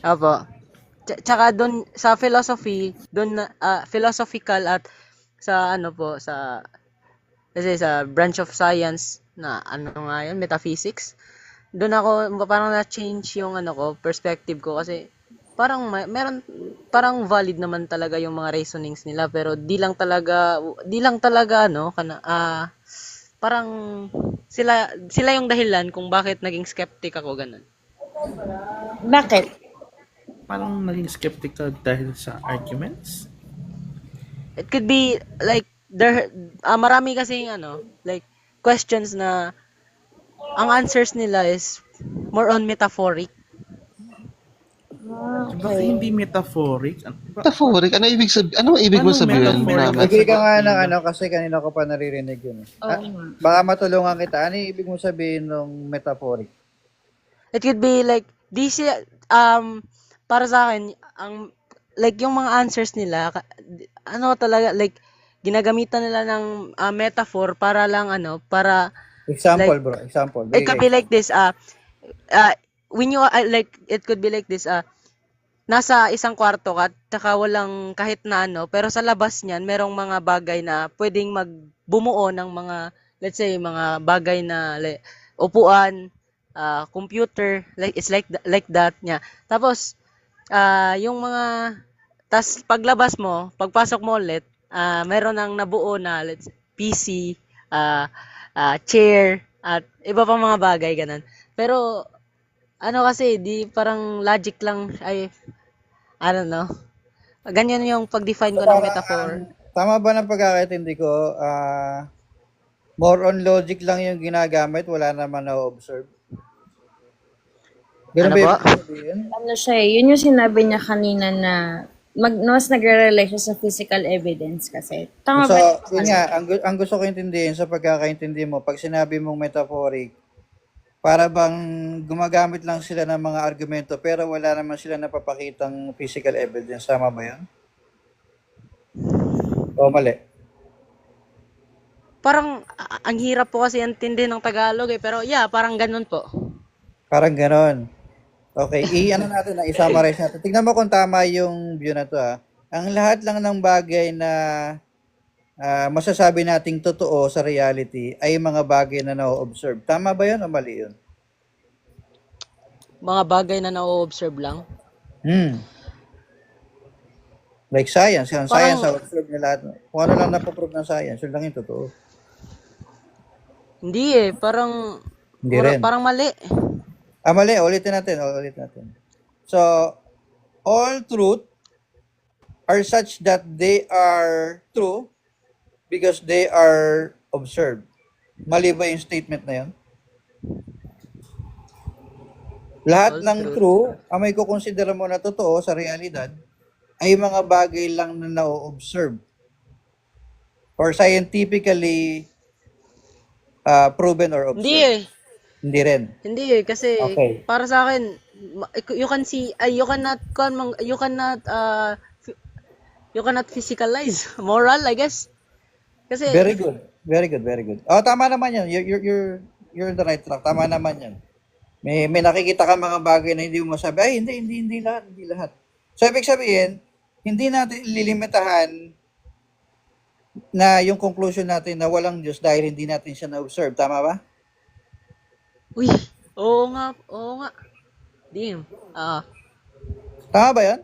Opo. Tsaka doon sa philosophy, doon na philosophical at sa ano po sa kasi sa branch of science na ano nga yun, metaphysics. Doon ako parang na-change yung ano ko, perspective ko kasi parang meron parang valid naman talaga yung mga reasonings nila pero di lang talaga ano parang sila yung dahilan kung bakit naging skeptic ako ganun. Bakit? Parang naging skeptical dahil sa arguments. It could be like marami kasi ano, like questions na ang answers nila is more on metaphoric. Bakit Okay. hindi metaphoric? Metaphoric, ano ibig mo Paano sabihin na metaphoric ang Agree ka sagot nga ng nila? ano kasi kanina ko pa naririnig yun. Oo nga. Baka matulungan kita. Ano yung ibig mo sabihin ng metaphoric? It could be like para sa akin ang like yung mga answers nila ano talaga like ginagamitan nila ng metaphor para lang ano para Example, like bro. Example. it Bigay ka could be like example. this when you like it could be like this nasa isang kwarto ka tsaka walang kahit na ano pero sa labas niyan merong mga bagay na pwedeng magbumuo ng mga let's say mga bagay na like, upuan, computer like it's like that niya. Tapos yung mga paglabas mo, pagpasok mo ulit, meron nang nabuo na let's PC, chair at iba pang mga bagay ganun. Pero ano kasi di parang logic lang ay I don't know. Ganyan yung pag-define So ko ng parang, metaphor. tama ba ng pagkakaintindi ko? More on logic lang yung ginagamit, wala naman na-observe. Ganun Ano ba po? ibig sabihin? Ano siya eh, yun yung sinabi niya kanina na mas nagre-rely siya sa physical evidence kasi. Tama So, ba? yun nga, ang gusto ko intindihin sa pagkakaintindi mo, pag sinabi mong metaphoric, para bang gumagamit lang sila ng mga argumento pero wala naman sila napapakitang physical evidence. Tama ba yun? O mali? Parang ang hirap po kasi intindihin ng Tagalog eh. Pero yeah, parang ganun po. Parang ganon. Okay, i-ano natin na i-summarize natin. Tingnan mo kung tama yung view na to ha. Ang lahat lang ng bagay na masasabi nating totoo sa reality ay mga bagay na na-observe. Tama ba yun o mali yun? Mga bagay na na-observe lang. Like science. Yung Parang, science, na-observe niya lahat. Kung ano lang napaprove ng science, yun lang yung totoo. hindi eh. Parang, Hindi rin. parang mali. Mali. Ulitin natin. So, all truth are such that they are true because they are observed. Mali ba yung statement na yun? Lahat All ng truth. true, ang may kukonsidera mo na totoo sa realidad, ay mga bagay lang na na-observe or scientifically proven or Hindi observed. eh. Hindi rin. Hindi eh. Kasi, Okay. para sa akin, you can see, you cannot physicalize moral, I guess. Kasi, Very good. Very good. Oh, tama naman yan. You're in the right track. Tama naman yan. May nakikita ka mga bagay na hindi mo masabi, ay, hindi lahat. So, ibig sabihin, hindi natin lilimitahan na yung conclusion natin na walang Diyos dahil hindi natin siya na-observe. Tama ba? uy, oo nga. Damn. Tama ba yan?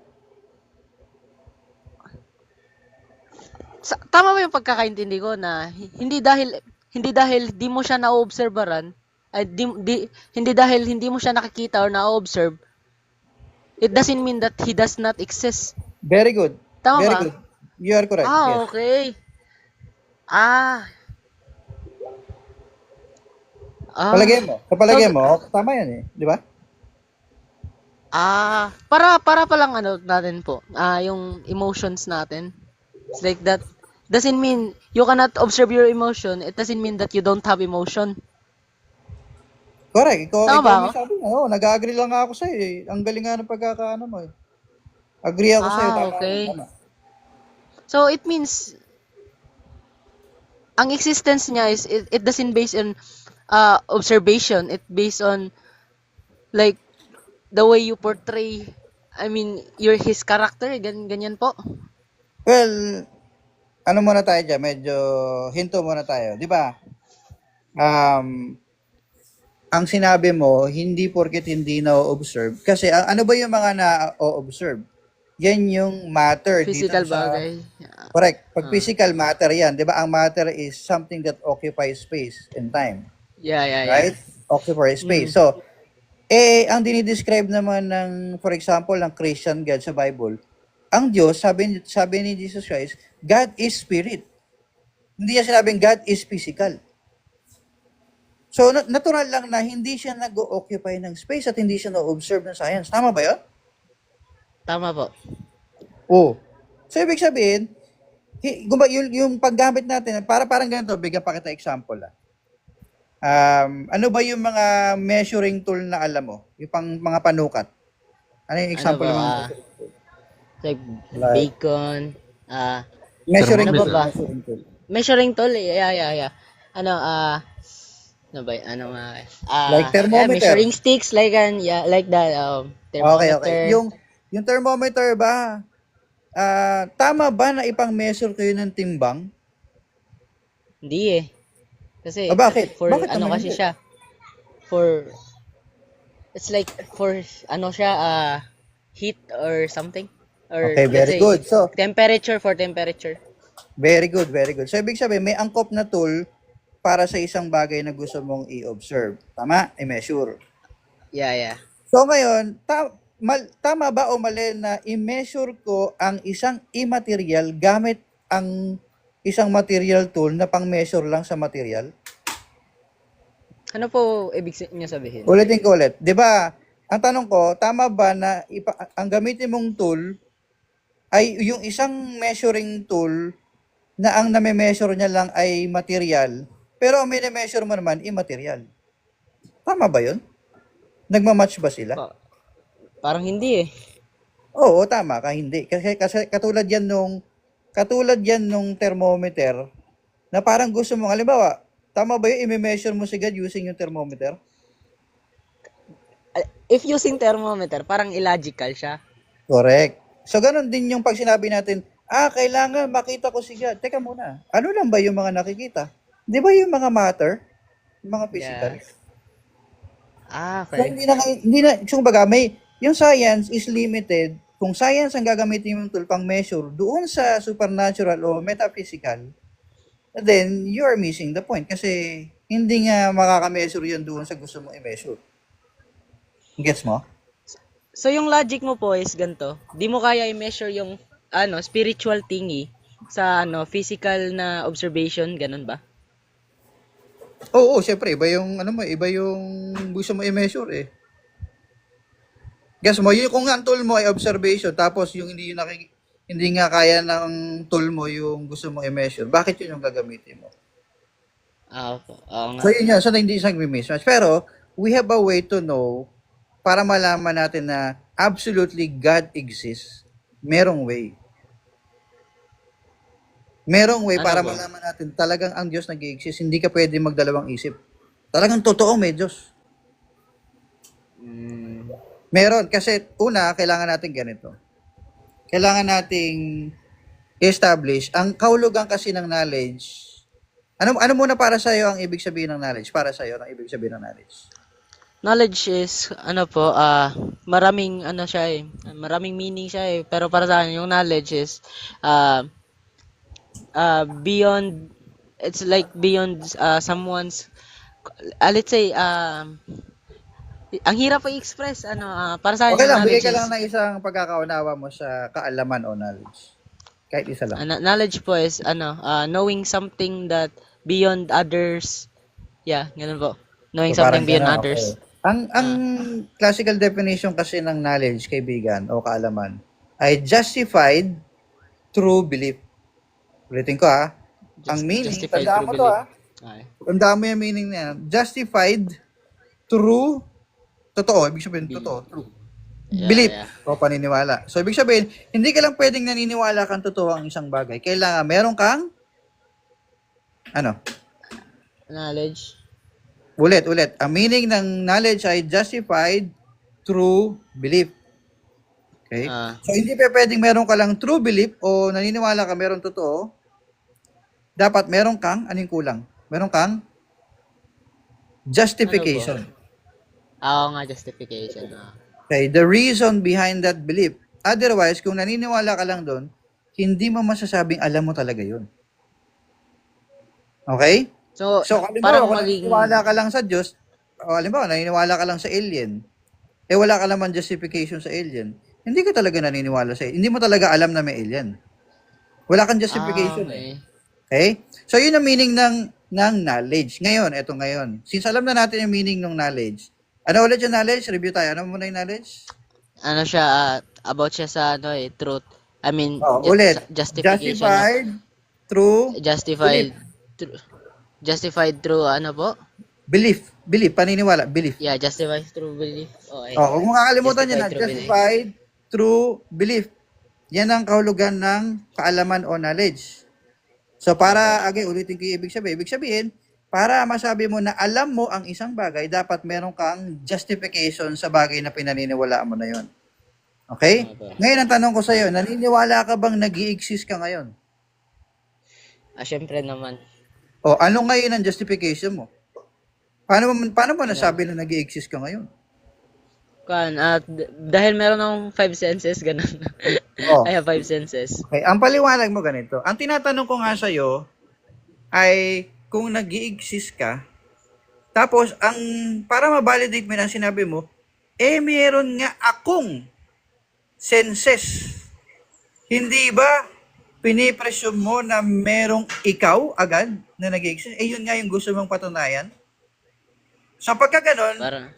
Tama ba yung pagkakaintindi ko na hindi dahil di mo siya na-obserbaran, hindi dahil hindi mo siya nakikita or na-observe, it doesn't mean that he does not exist. Very good. Tama Very ba? good. You are correct. Yes. Okay. Ah. Sa palagay mo, tama yan eh. Di ba? Para pa lang ano natin po, yung emotions natin. It's like that. Doesn't mean you cannot observe your emotion. It doesn't mean that you don't have emotion. Correct. Ikaw Tama ba may ako? sabi nga. Oh, nag-agree lang nga ako sa'yo eh. Ang galing nga ng pagkakaano mo eh. Agree ako sa'yo. Tama. Okay. Tama. So it means ang existence niya is it doesn't base on observation. It based on like the way you portray I mean, his character, ganyan po. Well, ano muna tayo dyan, medyo hinto muna tayo. Di ba? Ang sinabi mo, hindi porket hindi na-observe. Kasi ano ba yung mga na-observe? Yan yung matter dito Physical sa... bagay. Correct. Pag physical matter yan, di ba? Ang matter is something that occupies space and time. Yeah. Right? Occupies space. So, ang dinidescribe naman ng, for example, ng Christian God sa Bible, ang Diyos, sabi ni Jesus Christ, God is spirit. Hindi niya sinabing God is physical. So, natural lang na hindi siya nag-occupy ng space at hindi siya na-observe ng science. Tama ba yun? Tama po. Oo. So, ibig sabihin, yung paggamit natin, parang ganito, bigyan pa kita example. Ano ba yung mga measuring tool na alam mo? Yung mga panukat? Ano yung example Ano ng ba? mga Like Like- bacon, measuring ano tool? ba? Measuring tool. measuring tool, yeah. Ano ba, ano nga, Like thermometer. measuring sticks, like that, Okay. thermometer. Yung thermometer ba, tama ba na ipang-measure kayo ng timbang? Hindi eh. Kasi, Bakit? for, Bakit ano naman kasi hindi? siya, it's like, for, ano siya, heat or something. Or, Okay, let's very say, good. So, for temperature. very good. So, ibig sabihin, may angkop na tool para sa isang bagay na gusto mong i-observe. Tama? I-measure. Yeah. So, ngayon, tama ba o mali na i-measure ko ang isang immaterial gamit ang isang material tool na pang-measure lang sa material? Ano po ibig niyo sabihin? Ulitin ko ulit. 'Di ba? Ang tanong ko, tama ba na ang gamitin mong tool ay yung isang measuring tool na ang name-measure niya lang ay material, pero ang mini-measure mo naman immaterial. Tama ba 'yun? Nagma-match ba sila? Parang hindi eh. Oo, tama ka, hindi. Kasi katulad yan nung thermometer na parang gusto mo, halimbawa, tama ba yung i-measure mo si God using yung thermometer? If using thermometer, parang illogical siya. Correct. So, ganun din yung pag sinabi natin, kailangan makita ko si God. Teka muna, ano lang ba yung mga nakikita? Di ba yung mga matter? Yung mga physical? Yes. So, Okay. hindi na, so, baga, yung science is limited. Kung science ang gagamitin yung tool pang measure doon sa supernatural o metaphysical, then you are missing the point kasi hindi nga makaka-measure yun doon sa gusto mo i-measure. Gets mo? So yung logic mo po is ganito. Di mo kaya i-measure yung spiritual thingy sa physical na observation, ganun ba? Oo, syempre iba yung iba yung gusto mo i-measure eh. Gets mo? Yung kung ang tool mo ay observation tapos yung hindi nga kaya ng tool mo yung gusto mo i-measure, bakit yun yung gagamitin mo? Oo nga. So yun yun, so hindi isang mismatch. Pero we have a way to know para malaman natin na absolutely God exists. Merong way. Merong way Ano para ba? malaman natin talagang ang Diyos nag-exist. Hindi ka pwede magdalawang isip. Talagang totoo may Diyos. Meron. Kasi una, kailangan natin ganito. Kailangan nating establish ang kahulugan kasi ng knowledge. Ano muna para sa iyo ang ibig sabihin ng knowledge? Para sa iyo ang ibig sabihin ng knowledge. Knowledge is maraming siya eh. Maraming meaning siya eh. Pero para sa akin yung knowledge is beyond, it's like beyond someone's, let's say ang hirap i-express para sa akin Okay yung lang, bigay knowledge ka is lang ng isang pagkakaunawa mo sa kaalaman o knowledge. Kahit isa lang. knowledge po is knowing something that beyond others. Yeah, ganun po. Knowing So, something parang beyond ganun, others. okay. Ang classical definition kasi ng knowledge, kaibigan, o kaalaman, ay justified through belief. Ulitin ko ang meaning, Justified tandaan mo through to belief. Okay. tandaan mo yung meaning na yan. Justified through, totoo, ibig sabihin, totoo, true. Yeah, Belief yeah. o paniniwala. So, ibig sabihin, hindi ka lang pwedeng naniniwala kang totoo ang isang bagay. Kailangan meron kang, Knowledge. Ulit. Ang meaning ng knowledge ay justified through belief. Okay? Ah, So, hindi pa pwedeng meron ka lang true belief o naniniwala ka meron totoo. Dapat meron kang, anong kulang? Meron kang ano po? justification. Oo nga, justification. Okay? The reason behind that belief. Otherwise, kung naniniwala ka lang doon, hindi mo masasabing alam mo talaga yun. Okay? So, So, halimbawa, parang kung maging, naniniwala ka lang sa Diyos, o halimbawa, naniniwala ka lang sa alien, wala ka naman justification sa alien, hindi ka talaga naniniwala sa alien. Hindi mo talaga alam na may alien. Wala kang justification eh. okay. Okay? So, yun ang meaning ng knowledge. Ngayon, eto ngayon. Since alam na natin yung meaning ng knowledge, ano ulit yung knowledge? Review tayo. Ano muna yung knowledge? Ano siya, about siya sa, truth. I mean, Ulit. justification, Justified through justified, justified through, ano po? belief. Belief. Paniniwala. Belief. Yeah, justified through belief. Okay. Huwag mo kakalimutan yan. Justified through belief. Justified through belief. Yan ang kahulugan ng kaalaman o knowledge. So, ulitin ko yung ibig sabihin. Ibig sabihin, para masabi mo na alam mo ang isang bagay, dapat meron kang justification sa bagay na pinaniniwalaan mo na yon. Okay? Okay. Ngayon, ang tanong ko sa'yo, naniniwala ka bang nag-i-exist ka ngayon? Syempre naman. O, ano ngayon ang justification mo? Paano mo nasabi na nag-i-exist ka ngayon? Dahil meron akong 5 senses, ganun. Oh. I have 5 senses. Okay, ang paliwanag mo ganito. Ang tinatanong ko nga sa'yo ay kung nag-i-exist ka, tapos para ma-validate mo na sinabi mo, meron nga akong senses. Hindi ba pinipresume mo na merong ikaw agad na nag-i-exist? Yun nga yung gusto mong patunayan. So pagka ganon, Parang,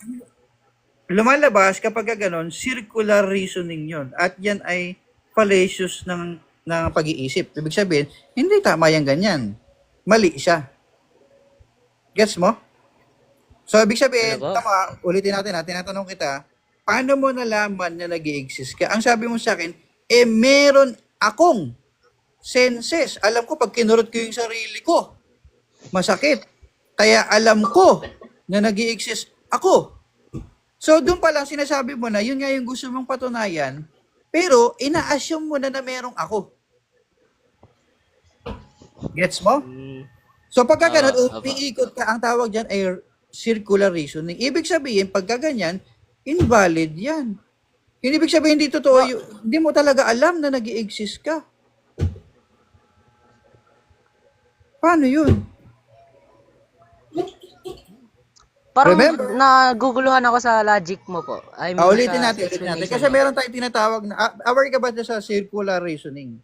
lumalabas kapag ganon, circular reasoning yon. At yan ay fallacious ng pag-iisip. Ibig sabihin, hindi tama yung ganyan. Mali siya. Gets mo? So, ibig sabihin, Ano ba? tama, ulitin natin ha, tinatanong kita, paano mo nalaman na nag-i-exist ka? Ang sabi mo sa akin, meron akong senses. Alam ko, pag kinurot ko yung sarili ko, masakit. Kaya alam ko na nag-i-exist ako. So, doon pa lang sinasabi mo na, yun nga yung gusto mong patunayan, pero ina-assume mo na merong ako. Gets mo? So, pagka ganun, umiikot ka, ang tawag dyan ay circular reasoning. Ibig sabihin, pagka ganyan, invalid yan. Yung ibig sabihin, hindi totoo, hindi mo talaga alam na nag-i-exist ka. Paano yun? parang Remember? naguguluhan ako sa logic mo po. I mean, Ulitin sa natin. explanation Kasi mo. meron tayong tinatawag na, aware ka ba dyan sa circular reasoning?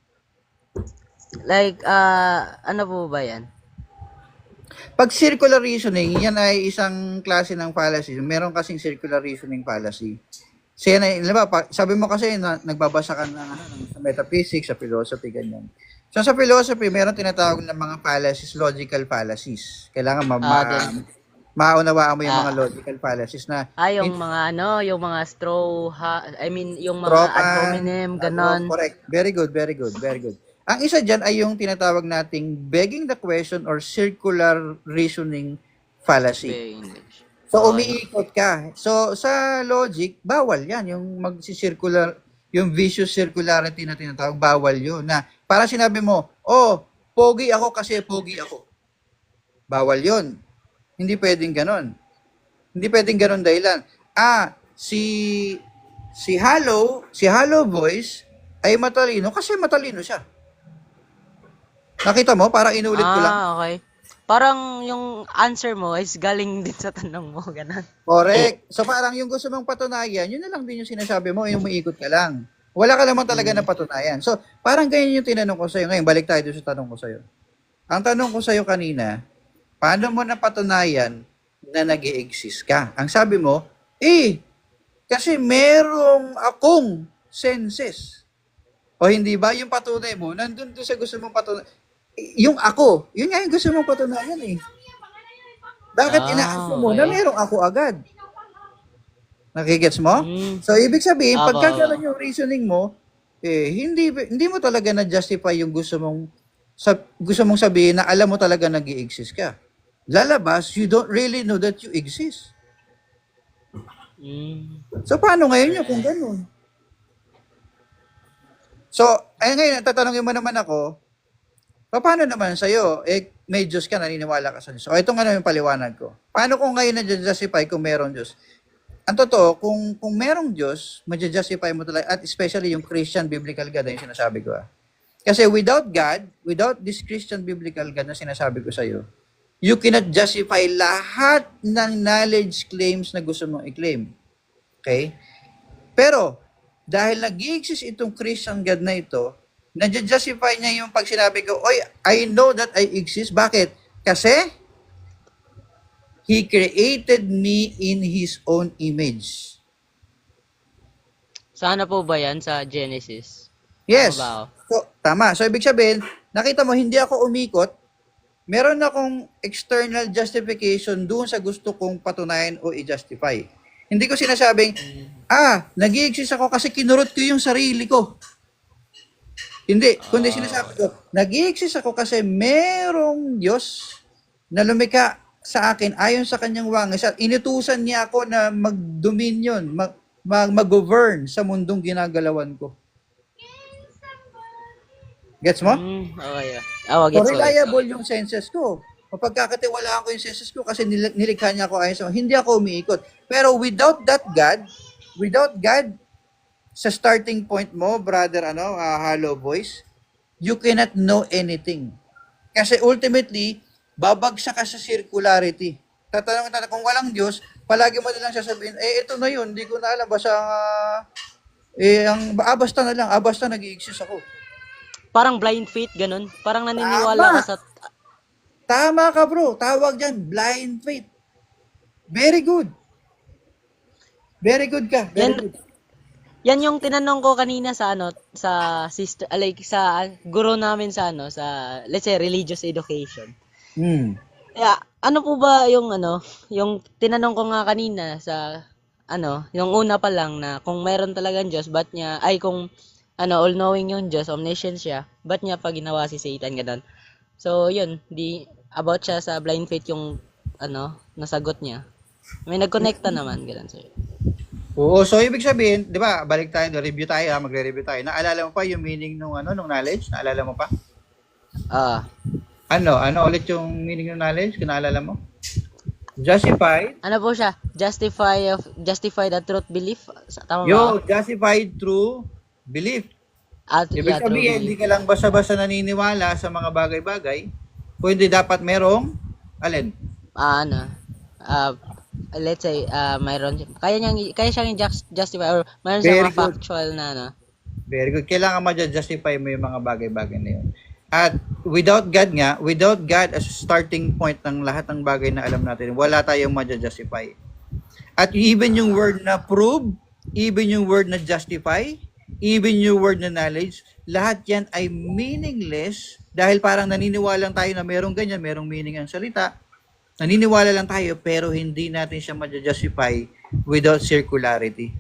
Like, ano po ba yan? Pag circular reasoning, yan ay isang klase ng fallacy. Meron kasing circular reasoning fallacy. So yan ay, sabi mo kasi na nagbabasa ka ng sa metaphysics, sa philosophy, ganyan. So sa philosophy, meron tinatawag ng mga fallacies, logical fallacies. Kailangan maunawaan mo yung mga logical fallacies na Yung mga yung mga yung mga Tropa, ad hominem, ganon. correct. Very good, very good, very good. Ang isa dyan ay yung tinatawag nating begging the question or circular reasoning fallacy. So, umiikot ka. So, sa logic, bawal yan. Yung mag-circular, yung vicious circularity na tinatawag, bawal yun. Na, para sinabi mo, pogi ako kasi pogi ako. Bawal yun. Hindi pwedeng ganon. Hindi pwedeng ganon dahilan. Si Hollow Voice ay matalino kasi matalino siya. Nakita mo? Parang inulit ko lang. Okay. Parang yung answer mo is galing din sa tanong mo, ganon. Correct. So parang yung gusto mong patunayan, yun na lang din yung sinasabi mo, yung umiikot ka lang. Wala ka naman talaga na patunayan. So parang ganyan yung tinanong ko sa'yo. Ngayon, balik tayo doon sa tanong ko sa'yo. Ang tanong ko sa'yo kanina, paano mo napatunayan na nag-i-exist ka? Ang sabi mo, kasi merong akong senses. O hindi ba? Yung patunay mo, nandun doon sa gusto mong patunayan. Yung ako, yun nga yung gusto mong patunayan eh. Bakit ina-assume mo na merong ako agad? Nakigets mo? So, ibig sabihin, pagka gano'n yung reasoning mo, hindi mo talaga na-justify yung gusto mong sabihin na alam mo talaga nag-i-exist ka. Lalabas, you don't really know that you exist. So, paano ngayon yun kung gano'n? So, ngayon, tatanungin mo naman ako, paano naman sa'yo? May Diyos ka, naniniwala ka sa Diyos. O, ito nga naman yung paliwanag ko. Paano kung ngayon na-justify kung meron Diyos? Ang totoo, kung merong Diyos, ma-justify mo talaga, at especially yung Christian biblical God na yung sinasabi ko. Kasi without God, without this Christian biblical God na sinasabi ko sa'yo, you cannot justify lahat ng knowledge claims na gusto mong i-claim. Okay? Pero, dahil nag-i-exist itong Christian God na ito, na-justify niya yung pag sinabi ko, oy, I know that I exist. Bakit? Kasi, He created me in His own image. Sana po ba yan sa Genesis? Yes. Tama ba ako? So, tama. So, ibig sabihin, nakita mo, hindi ako umikot, meron akong external justification doon sa gusto kong patunayan o i-justify. Hindi ko sinasabing, nag-i-exist ako kasi kinurot ko yung sarili ko. Hindi. Kundi sinasabi ko, nag-i-exist ako kasi merong Diyos na lumikha sa akin ayon sa kanyang wangis at inutusan niya ako na mag-dominion, mag-govern sa mundong ginagalawan ko. Gets mo? Okay. So, Gets. reliable yung senses ko. Mapagkakatiwalaan ko yung senses ko kasi nilikha niya ako ayon sa hindi ako umiikot. Pero without that God, sa starting point mo, brother, Hollow Voice, you cannot know anything. Kasi ultimately, babagsak ka sa circularity. Tatanong kung walang Diyos, palagi mo nilang sasabihin, ito na yun, hindi ko na alam, basta, basta na lang, basta nag-i-exist ako. Parang blind faith, ganun. Parang naniniwala ka sa... Tama ka, bro. Tawag dyan, blind faith. Very good. Very good ka. Very good. Yan yung tinanong ko kanina sa sa sister, like sa guro namin sa sa let's say religious education. Yeah, ano po ba yung yung tinanong ko nga kanina sa yung una pa lang na kung meron talagang Diyos, ba't niya kung all-knowing yung Diyos, omniscient siya, ba't niya pa ginawa si Satan ganun? So, yun, about siya sa blind faith yung nasagot niya. May nagkonekta naman ganun sir. Oo, so ibig sabihin, 'di ba? Balik tayo, review tayo, magre-review tayo. Naalala mo pa yung meaning nung nung knowledge? Naalala mo pa? Ano ulit yung meaning ng knowledge? Kung naalala mo? Justified. Ano po siya? Justify the truth belief? Tama ba? Justified through belief. Ibig sabihin, hindi ka lang basta-basta naniniwala sa mga bagay-bagay, kundi dapat merong, alin? Let's say, mayroon kaya siyang justify or mayroon siyang mga factual na Very good. Kailangan ma-justify mo yung mga bagay-bagay na yun. At without God as a starting point ng lahat ng bagay na alam natin, wala tayong ma-justify. At even yung word na prove, even yung word na justify, even yung word na knowledge, lahat yan ay meaningless dahil parang naniniwala lang tayo na merong ganyan, merong meaning ang salita. Naniniwala lang tayo pero hindi natin siya ma-justify without circularity.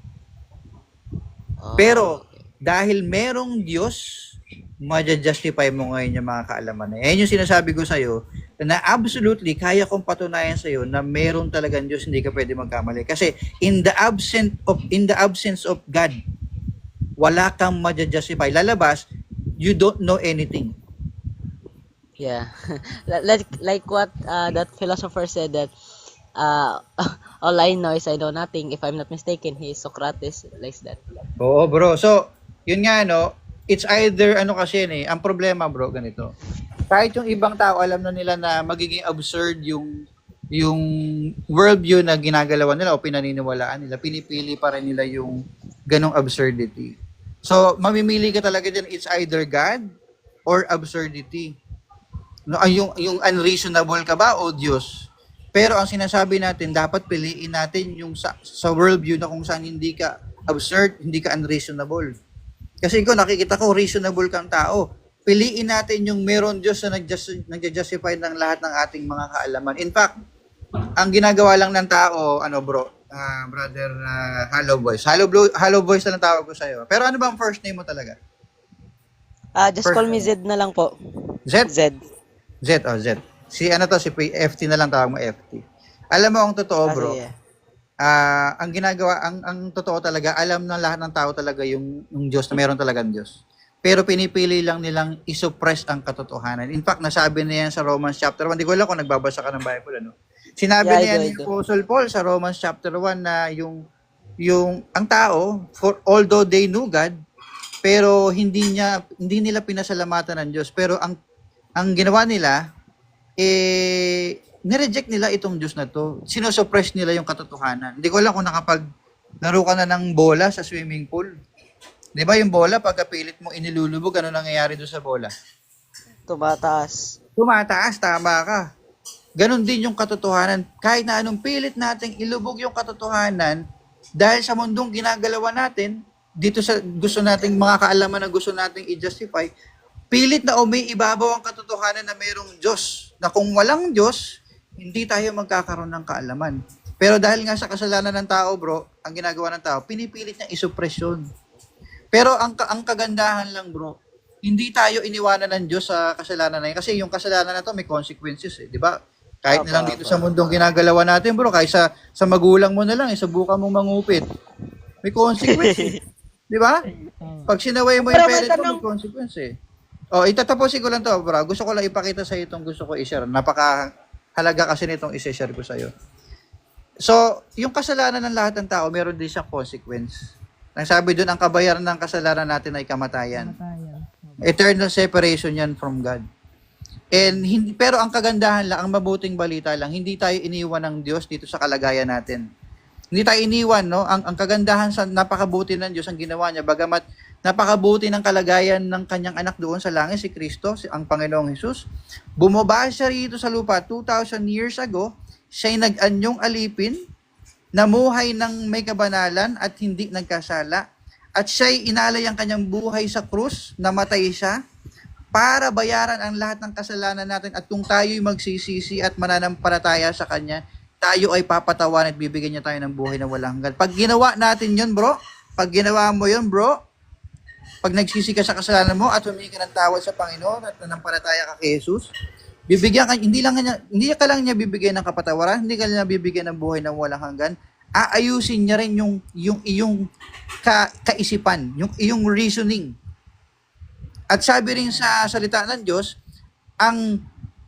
Pero dahil merong Diyos, ma-justify mo ngayon yung mga kaalaman na. Yan yung sinasabi ko sa'yo na absolutely kaya kong patunayan sa'yo na meron talagang Diyos, hindi ka pwede magkamali. Kasi in the absence of God, wala kang ma-justify. Lalabas, you don't know anything. Yeah. like what that philosopher said that all I know is I know nothing. If I'm not mistaken, he is Socrates, like that. Oo, bro. So, yun nga, it's either, kasi ang problema, bro, ganito. Kahit yung ibang tao, alam na nila na magiging absurd yung worldview na ginagalawan nila o pinaniniwalaan nila, pinipili pa rin nila yung ganong absurdity. So, mamimili ka talaga dyan, it's either God or absurdity. Yung unreasonable ka ba o Diyos? Pero ang sinasabi natin, dapat piliin natin yung sa worldview na kung saan hindi ka absurd, hindi ka unreasonable. Kasi ikaw, nakikita ko, reasonable kang tao. Piliin natin yung meron Diyos na nag-justify ng lahat ng ating mga kaalaman. In fact, ang ginagawa lang ng tao, brother Hollow Voice. Hollow Voice na lang tawag ko sa'yo. Pero ano bang first name mo talaga? Just call me Zed na lang po. Z? Zed. Z. Si FT na lang tawag mo, FT. Alam mo ang totoo, bro. Sige. Ang ginagawa, ang totoo talaga, alam ng lahat ng tao talaga yung Diyos na meron talagang Diyos. pero pinipili lang nilang isuppress ang katotohanan. In fact, nasabi na yan sa Romans chapter 1. Hindi ko alam kung nagbabasa ka ng Bible, ano? Sinabi Yeah, I niya do, ni I do. Apostle Paul sa Romans chapter 1 na ang tao, for although they knew God, pero hindi nila pinasalamatan ng Diyos. Pero ang ginawa nila, nireject nila itong Diyos na to. Sinosuppress nila yung katotohanan. Hindi ko alam kung laro ka na ng bola sa swimming pool. Di ba yung bola, pagkapilit mo inilulubog, ano nangyayari doon sa bola? Tumataas. Tumataas, tama ka. Ganon din yung katotohanan. Kahit na anong pilit nating ilubog yung katotohanan, dahil sa mundong ginagalawan natin, dito sa gusto nating mga kaalaman na gusto nating i-justify, pilit na umiibabaw ang katotohanan na mayroong Diyos. Na kung walang Diyos, hindi tayo magkakaroon ng kaalaman. Pero dahil nga sa kasalanan ng tao, bro, ang ginagawa ng tao, pinipilit niya isupresyon. Pero ang kagandahan lang, bro, hindi tayo iniwanan ng Diyos sa kasalanan na yun. Kasi yung kasalanan na to may consequences, di ba? Kahit na lang dito sa mundong ginagalawan natin, bro, kahit sa magulang mo na lang, subukan mong mangupit. May consequences. Di ba? Pag sinaway mo yung Pero may parent mo, tanong- may consequence eh. O, itatapusin ko lang to, bro. Gusto ko lang ipakita sa itong gusto ko i-share. Napakahalaga kasi nitong i-share ko sa iyo. So, yung kasalanan ng lahat ng tao, meron din siyang consequence. Nang sabi doon, ang kabayaran ng kasalanan natin ay kamatayan. Eternal separation yan from God. Pero ang kagandahan lang, ang mabuting balita lang, hindi tayo iniwan ng Diyos dito sa kalagayan natin. Hindi tayo iniwan, no? Ang kagandahan sa napakabuti ng Diyos ang ginawa niya, bagamat napakabuti ng kalagayan ng kanyang anak doon sa langit, si Kristo, ang Panginoong Hesus. Bumaba siya rito sa lupa 2,000 years ago, siya'y nag-anyong alipin, namuhay ng may kabanalan at hindi nagkasala, at siya'y inalay ang kanyang buhay sa krus, namatay siya, para bayaran ang lahat ng kasalanan natin, at kung tayo'y magsisisi at mananampalataya sa Kanya, tayo ay papatawan at bibigyan niya tayo ng buhay na walang hanggan. Pag ginawa natin yun, bro, pag ginawa mo yun, bro, pag nagsisi ka sa kasalanan mo at humingi ka ng tawad sa Panginoon at nanampalataya ka kay Jesus, bibigyan ka, hindi ka lang niya bibigyan ng kapatawaran, hindi ka lang niya bibigyan ng buhay na walang hanggan, aayusin niya rin yung iyong kaisipan, yung iyong reasoning. At sabi rin sa salita ng Diyos,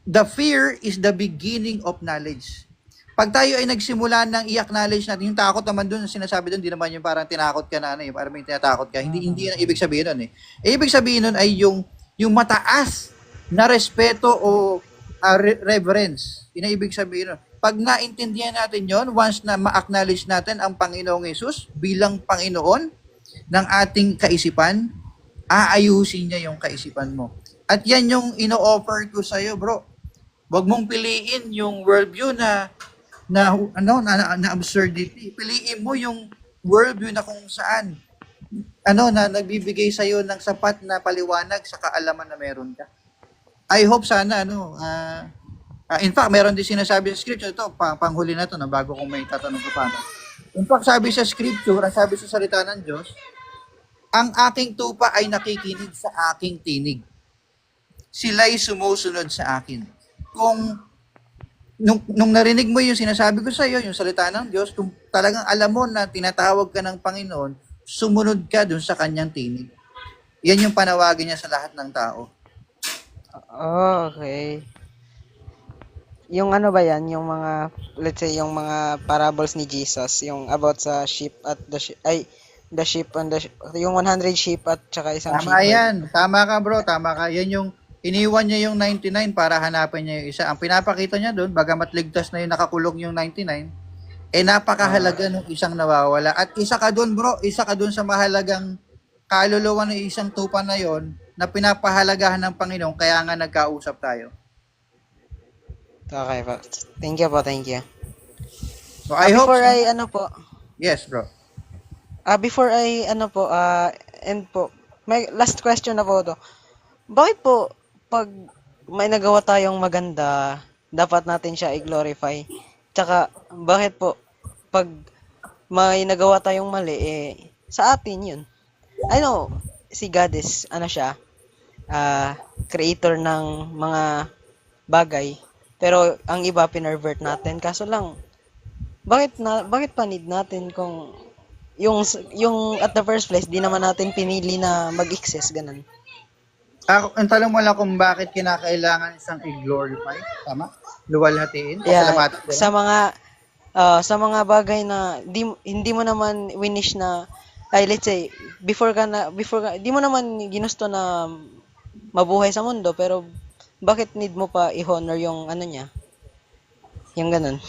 the fear is the beginning of knowledge. Pag tayo ay nagsimula ng i-acknowledge natin, yung takot naman doon, sinasabi doon, hindi naman yung parang tinakot ka na, parang may tinatakot ka. Hindi yan ang ibig sabihin nun eh. Ibig sabihin nun ay yung mataas na respeto o reverence. Yun ang ibig sabihin nun. Pag naintindihan natin yon, once na ma-acknowledge natin ang Panginoong Hesus bilang Panginoon ng ating kaisipan, aayusin niya yung kaisipan mo. At yan yung ino-offer ko sa iyo, bro. Huwag mong piliin yung worldview na absurdity. Piliin mo yung worldview na kung saan na nagbibigay sa iyo ng sapat na paliwanag sa kaalaman na meron ka. I hope sana in fact, meron din sinasabi sa scripture ito, panghuli na to na bago kung may tatanong ko pa. In fact, sabi sa scripture, ang sabi sa salita ng Diyos, ang aking tupa ay nakikinig sa aking tinig. Sila'y sumusunod sa akin. Kung nung narinig mo yung sinasabi ko sa iyo, yung salita ng Diyos, kung talagang alam mo na tinatawag ka ng Panginoon, sumunod ka dun sa kanyang tinig. Yan yung panawagan niya sa lahat ng tao. Okay. Yung ano ba yan? Yung mga, let's say, yung mga parables ni Jesus, yung about sa sheep at the sheep and yung 100 sheep at saka isang sheep. Tama yan. Tama ka, bro. Tama ka. Yan yung iniwan niya yung 99 para hanapin niya yung isa. Ang pinapakita niya doon, bagamat ligtas na yung nakakulong yung 99, napakahalaga ng isang nawawala. At isa ka doon, bro. Isa ka doon sa mahalagang kaluluwa ng isang tupa na yon na pinapahalagahan ng Panginoon, kaya nga nagkausap tayo. Okay po. Thank you po, thank you. So, I hope... Before I, ano po, Yes, bro. before I, end po, may last question na po to. Bakit po, pag may nagawa tayong maganda, dapat natin siya i-glorify? Tsaka, bakit po, pag may nagawa tayong mali, sa atin yun. I know, si God is, creator ng mga bagay. Pero, ang iba, pinervert natin. Kaso lang, bakit pa need natin kung yung at the first place, di naman natin pinili na mag-exist, ganun. Ang tanong mo lang kung bakit kinakailangan isang i-glorify. Tama? Luwalhatiin. Yeah, Pasalamatan. sa mga bagay na hindi mo naman winish na ay let's say before ka di mo naman ginusto na mabuhay sa mundo pero bakit need mo pa i-honor yung ano niya? Yung ganun.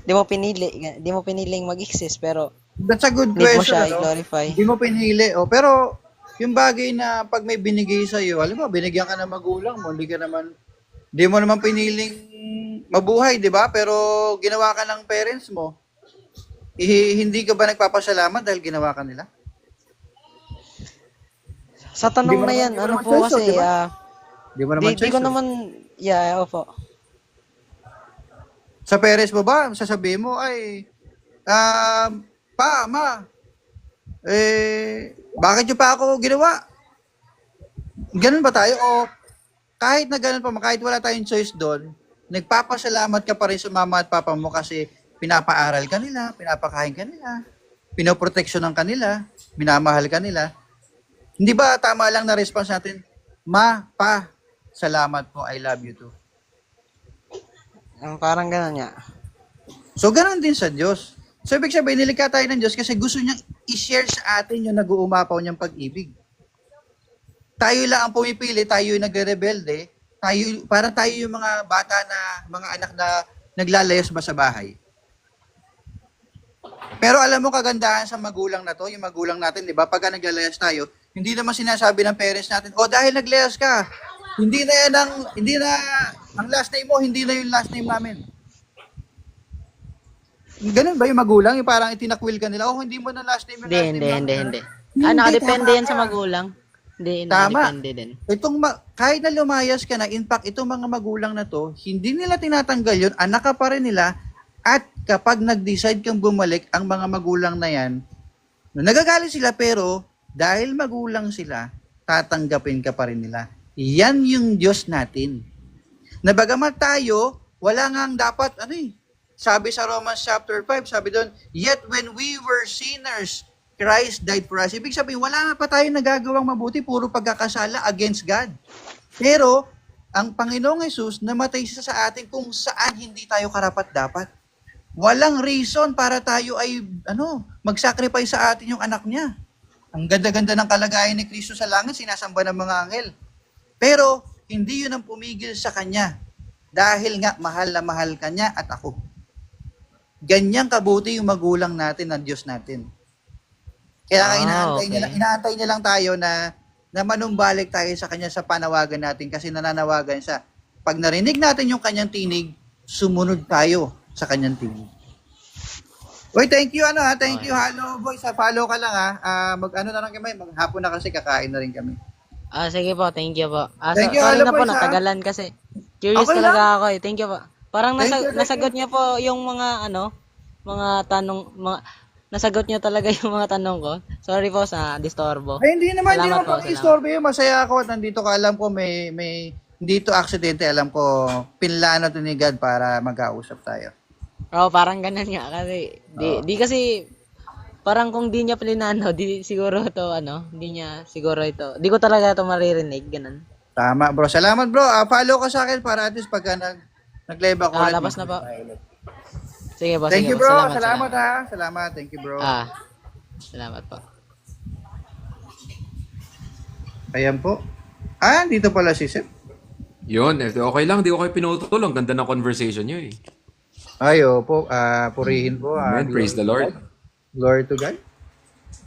Di mo piniling mag-exist pero That's a good need mo question. siya Ano? i-glorify. Hindi mo pinili. Oh, pero yung bagay na pag may binigay sa iyo, alam mo, binigyan ka ng magulang mo, hindi mo naman piniling mabuhay, di ba? Pero ginawa ka ng parents mo. Hindi ka ba nagpapasalamat dahil ginawa ka nila? Sa tanong na yan, Hindi mo ano naman po choice, kasi di ba? Di mo naman di choice. ko oh. naman opo. Sa parents mo ba, sasabihin mo, ay, pa, ma, bakit nyo pa ako ginawa? Ganun ba tayo? O kahit na ganun pa, kahit wala tayong choice doon, nagpapasalamat ka pa rin sa mama at papa mo kasi pinapaaral ka nila, pinapakain ka nila, pinoproteksyonan ka nila, minamahal ka nila. Hindi ba tama lang na response natin, ma, pa, salamat po, I love you too. Parang ganun nga. So, ganun din sa Diyos. So, ibig sabihin, nilikha tayo ng Diyos kasi gusto niyang i-share sa atin yung nag-uumapaw niyang pag-ibig. Tayo lang ang pumipili, tayo yung nagre-rebelde, para tayo yung mga bata na, mga anak na naglalayas ba sa bahay. Pero alam mo kagandahan sa magulang na to, yung magulang natin, di ba? Pagka naglalayas tayo, hindi naman sinasabi ng parents natin, dahil naglayas ka, hindi na ang last name mo, hindi na yung last name namin. Ganun ba yung magulang? Yung parang itinakwil ka nila, hindi mo na last name yung last name namin. Hindi. Hindi, Nakadepende tama yan sa ka. magulang. Hindi, Tama. nakadepende din. Kahit na lumayas ka na, in fact, itong mga magulang na to, hindi nila tinatanggal yun, anak ka pa rin nila, at kapag nag-decide kang bumalik, ang mga magulang na yan, nagagalit sila, pero dahil magulang sila, tatanggapin ka pa rin nila. Yan yung Diyos natin. Na bagamat tayo, wala nga dapat, sabi sa Romans chapter 5, sabi doon, yet when we were sinners, Christ died for us. Ibig sabihin, wala nga pa tayo nagagawang mabuti, puro pagkakasala against God. Pero, ang Panginoong Hesus, namatay siya sa atin kung saan hindi tayo karapat-dapat. Walang reason para tayo ay, mag-sacrifice sa atin yung anak niya. Ang ganda-ganda ng kalagayan ni Kristo sa langit, sinasamba ng mga anghel. Pero, hindi yun ang pumigil sa Kanya. Dahil nga, mahal na mahal Kanya at ako. Ganyang kabuti yung magulang natin ng Diyos natin. Kaya inaantay niya lang tayo na manumbalik tayo sa Kanya sa panawagan natin kasi nananawagan siya. Pag narinig natin yung Kanyang tinig, sumunod tayo sa Kanyang tinig. Uy, thank you, thank you, hello, boys, follow ka lang, mag-ano na lang kami, maghapon na kasi kakain na rin kami. Sige po, thank you po. Thank you, Sorry hello, na po, boys, natagalan kasi. Curious Okay talaga lang. ako eh. Thank you po. Parang Thank you. nasagot niya po yung mga nasagot niyo talaga yung mga tanong ko. Sorry po sa disturbo. Ay, hindi naman Salamat po, pang-istorbo yun. Masaya ako at nandito ka. Alam ko hindi to aksidente. Alam ko, pinlano to ni God para magkausap tayo. Parang ganun nga kasi di kasi parang kung di niya plinano, di siguro to di niya siguro ito. Di ko talaga to maririnig, ganun. Tama, bro. Salamat, bro. Follow ka sa akin para at least pagka nag-live ako. ulit, Labas na po. Sige po, Thank sige you, po. bro. Salamat, ha. Salamat. Thank you, bro. Salamat po. Ayan po. Dito pala si Sep. Yun, okay lang. Di ko kayo pinutol. Ang ganda ng conversation nyo eh. Ayo po. Purihin po. Amen. Praise the Lord. Glory to God.